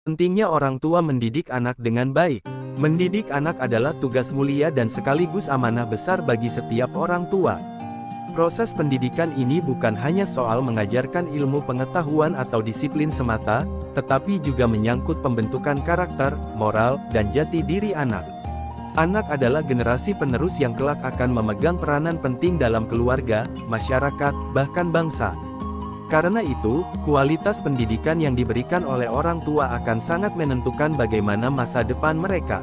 Pentingnya orang tua mendidik anak dengan baik. Mendidik anak adalah tugas mulia dan sekaligus amanah besar bagi setiap orang tua. Proses pendidikan ini bukan hanya soal mengajarkan ilmu pengetahuan atau disiplin semata, tetapi juga menyangkut pembentukan karakter, moral, dan jati diri anak. Anak adalah generasi penerus yang kelak akan memegang peranan penting dalam keluarga, masyarakat, bahkan bangsa. Karena itu, kualitas pendidikan yang diberikan oleh orang tua akan sangat menentukan bagaimana masa depan mereka.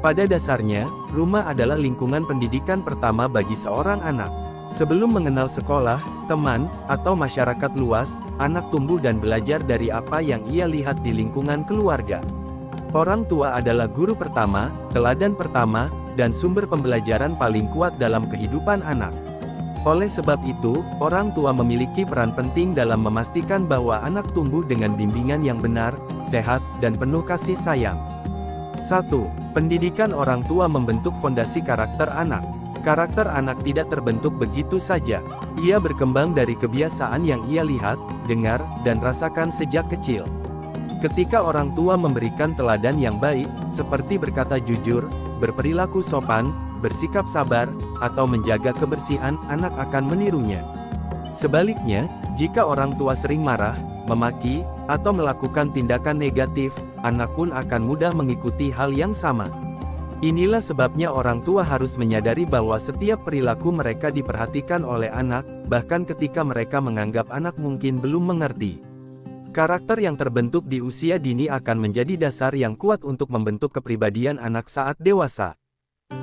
Pada dasarnya, rumah adalah lingkungan pendidikan pertama bagi seorang anak. Sebelum mengenal sekolah, teman, atau masyarakat luas, anak tumbuh dan belajar dari apa yang ia lihat di lingkungan keluarga. Orang tua adalah guru pertama, teladan pertama, dan sumber pembelajaran paling kuat dalam kehidupan anak. Oleh sebab itu, orang tua memiliki peran penting dalam memastikan bahwa anak tumbuh dengan bimbingan yang benar, sehat, dan penuh kasih sayang. 1. Pendidikan orang tua membentuk fondasi karakter anak. Karakter anak tidak terbentuk begitu saja. Ia berkembang dari kebiasaan yang ia lihat, dengar, dan rasakan sejak kecil. Ketika orang tua memberikan teladan yang baik, seperti berkata jujur, berperilaku sopan, bersikap sabar, atau menjaga kebersihan, anak akan menirunya. Sebaliknya, jika orang tua sering marah, memaki, atau melakukan tindakan negatif, anak pun akan mudah mengikuti hal yang sama. Inilah sebabnya orang tua harus menyadari bahwa setiap perilaku mereka diperhatikan oleh anak, bahkan ketika mereka menganggap anak mungkin belum mengerti. Karakter yang terbentuk di usia dini akan menjadi dasar yang kuat untuk membentuk kepribadian anak saat dewasa.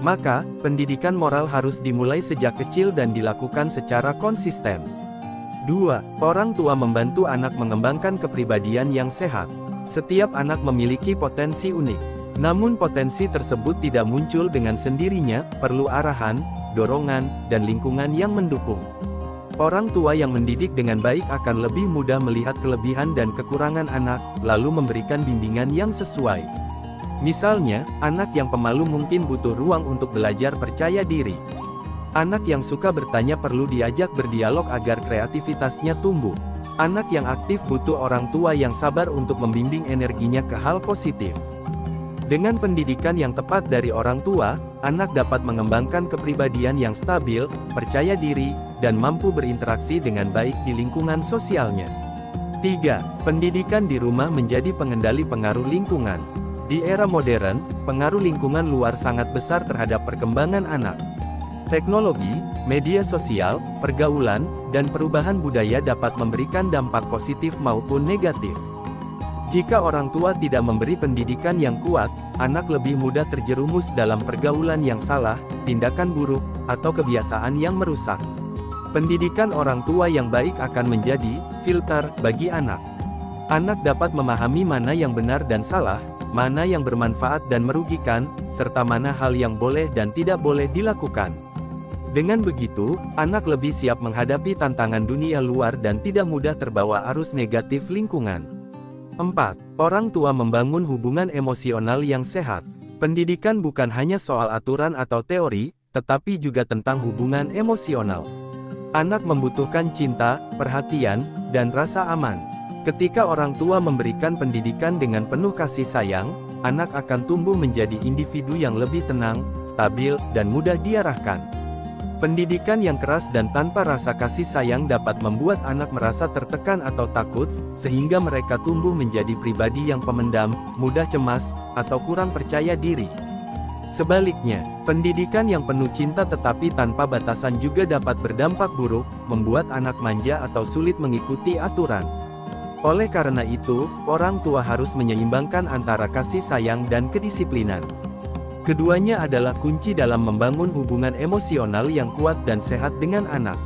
Maka, pendidikan moral harus dimulai sejak kecil dan dilakukan secara konsisten. 2. Orang tua membantu anak mengembangkan kepribadian yang sehat. Setiap anak memiliki potensi unik. Namun potensi tersebut tidak muncul dengan sendirinya, perlu arahan, dorongan, dan lingkungan yang mendukung. Orang tua yang mendidik dengan baik akan lebih mudah melihat kelebihan dan kekurangan anak, lalu memberikan bimbingan yang sesuai. Misalnya, anak yang pemalu mungkin butuh ruang untuk belajar percaya diri. Anak yang suka bertanya perlu diajak berdialog agar kreativitasnya tumbuh. Anak yang aktif butuh orang tua yang sabar untuk membimbing energinya ke hal positif. Dengan pendidikan yang tepat dari orang tua, anak dapat mengembangkan kepribadian yang stabil, percaya diri, dan mampu berinteraksi dengan baik di lingkungan sosialnya. 3. Pendidikan di rumah menjadi pengendali pengaruh lingkungan. Di era modern, pengaruh lingkungan luar sangat besar terhadap perkembangan anak. Teknologi, media sosial, pergaulan, dan perubahan budaya dapat memberikan dampak positif maupun negatif. Jika orang tua tidak memberi pendidikan yang kuat, anak lebih mudah terjerumus dalam pergaulan yang salah, tindakan buruk, atau kebiasaan yang merusak. Pendidikan orang tua yang baik akan menjadi filter bagi anak. Anak dapat memahami mana yang benar dan salah, mana yang bermanfaat dan merugikan, serta mana hal yang boleh dan tidak boleh dilakukan. Dengan begitu, anak lebih siap menghadapi tantangan dunia luar dan tidak mudah terbawa arus negatif lingkungan. 4. Orang tua membangun hubungan emosional yang sehat. Pendidikan bukan hanya soal aturan atau teori, tetapi juga tentang hubungan emosional. Anak membutuhkan cinta, perhatian, dan rasa aman. Ketika orang tua memberikan pendidikan dengan penuh kasih sayang, anak akan tumbuh menjadi individu yang lebih tenang, stabil, dan mudah diarahkan. Pendidikan yang keras dan tanpa rasa kasih sayang dapat membuat anak merasa tertekan atau takut, sehingga mereka tumbuh menjadi pribadi yang pemendam, mudah cemas, atau kurang percaya diri. Sebaliknya, pendidikan yang penuh cinta tetapi tanpa batasan juga dapat berdampak buruk, membuat anak manja atau sulit mengikuti aturan. Oleh karena itu, orang tua harus menyeimbangkan antara kasih sayang dan kedisiplinan. Keduanya adalah kunci dalam membangun hubungan emosional yang kuat dan sehat dengan anak.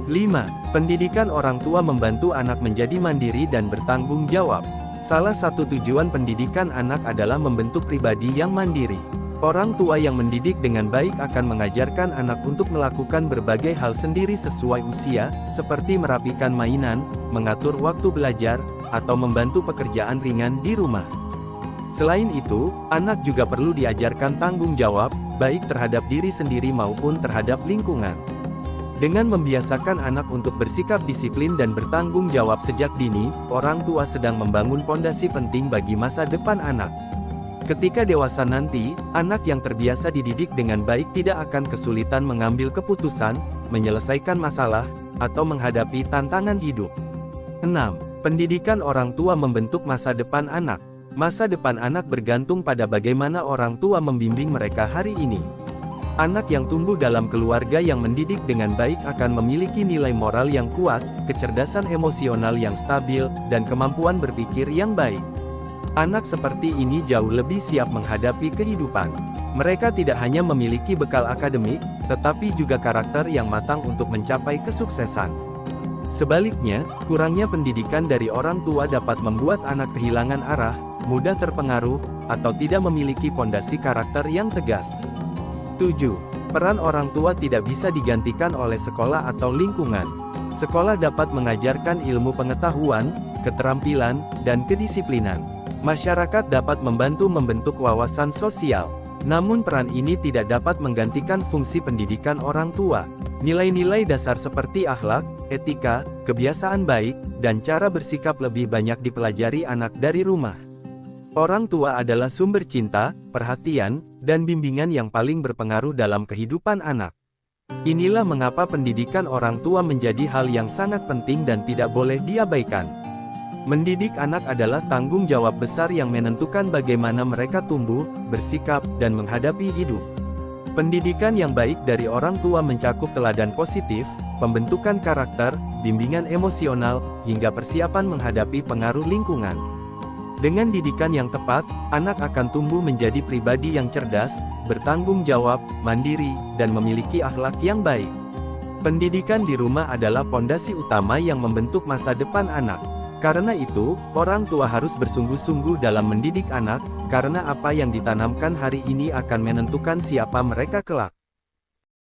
5. Pendidikan orang tua membantu anak menjadi mandiri dan bertanggung jawab. Salah satu tujuan pendidikan anak adalah membentuk pribadi yang mandiri. Orang tua yang mendidik dengan baik akan mengajarkan anak untuk melakukan berbagai hal sendiri sesuai usia, seperti merapikan mainan, mengatur waktu belajar, atau membantu pekerjaan ringan di rumah. Selain itu, anak juga perlu diajarkan tanggung jawab, baik terhadap diri sendiri maupun terhadap lingkungan. Dengan membiasakan anak untuk bersikap disiplin dan bertanggung jawab sejak dini, orang tua sedang membangun pondasi penting bagi masa depan anak. Ketika dewasa nanti, anak yang terbiasa dididik dengan baik tidak akan kesulitan mengambil keputusan, menyelesaikan masalah, atau menghadapi tantangan hidup. 6. Pendidikan orang tua membentuk masa depan anak. Masa depan anak bergantung pada bagaimana orang tua membimbing mereka hari ini. Anak yang tumbuh dalam keluarga yang mendidik dengan baik akan memiliki nilai moral yang kuat, kecerdasan emosional yang stabil, dan kemampuan berpikir yang baik. Anak seperti ini jauh lebih siap menghadapi kehidupan. Mereka tidak hanya memiliki bekal akademik, tetapi juga karakter yang matang untuk mencapai kesuksesan. Sebaliknya, kurangnya pendidikan dari orang tua dapat membuat anak kehilangan arah, mudah terpengaruh, atau tidak memiliki pondasi karakter yang tegas. 7. Peran orang tua tidak bisa digantikan oleh sekolah atau lingkungan. Sekolah dapat mengajarkan ilmu pengetahuan, keterampilan, dan kedisiplinan. Masyarakat dapat membantu membentuk wawasan sosial. Namun peran ini tidak dapat menggantikan fungsi pendidikan orang tua. Nilai-nilai dasar seperti akhlak, etika, kebiasaan baik, dan cara bersikap lebih banyak dipelajari anak dari rumah. Orang tua adalah sumber cinta, perhatian, dan bimbingan yang paling berpengaruh dalam kehidupan anak. Inilah mengapa pendidikan orang tua menjadi hal yang sangat penting dan tidak boleh diabaikan. Mendidik anak adalah tanggung jawab besar yang menentukan bagaimana mereka tumbuh, bersikap, dan menghadapi hidup. Pendidikan yang baik dari orang tua mencakup teladan positif, pembentukan karakter, bimbingan emosional, hingga persiapan menghadapi pengaruh lingkungan. Dengan didikan yang tepat, anak akan tumbuh menjadi pribadi yang cerdas, bertanggung jawab, mandiri, dan memiliki akhlak yang baik. Pendidikan di rumah adalah pondasi utama yang membentuk masa depan anak. Karena itu, orang tua harus bersungguh-sungguh dalam mendidik anak, karena apa yang ditanamkan hari ini akan menentukan siapa mereka kelak.